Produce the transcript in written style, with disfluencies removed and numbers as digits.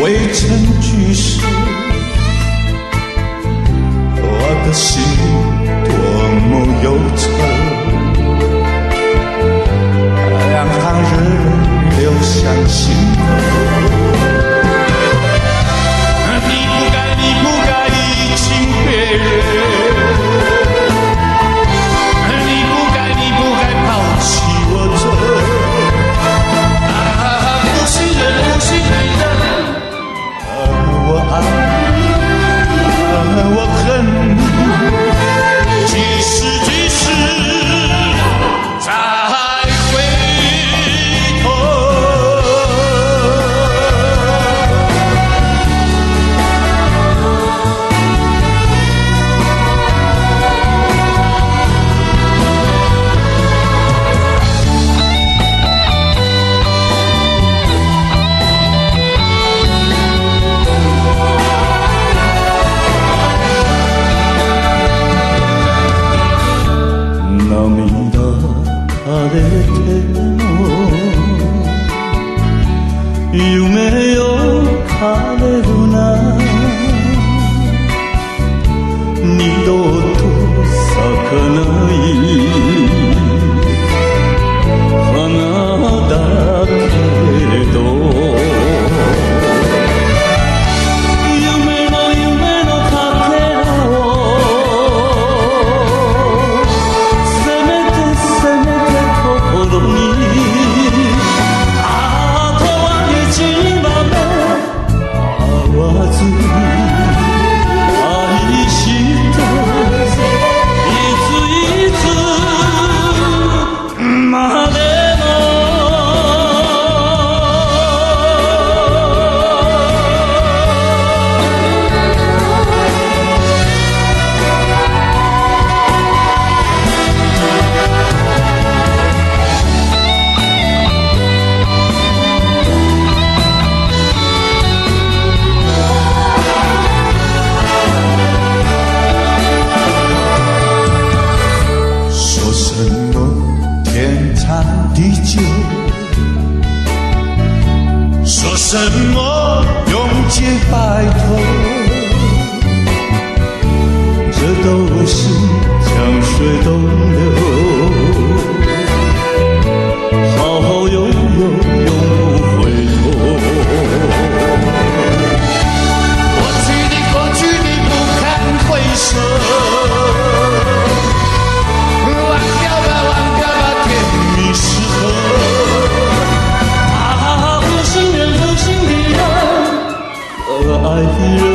未曾去世，我的心多么忧愁，两行热泪流向心头。你不该移情别恋，你不该抛弃我走。负心人，我爱，我恨，几时再回头。夢を枯れるな二度と咲かない花だけれど夢のかけらをせめて心に说什么永结白头，这都是江水东流，好好悠悠永不回头。过去的不堪回首，忘掉吧，甜蜜时候。爱的人。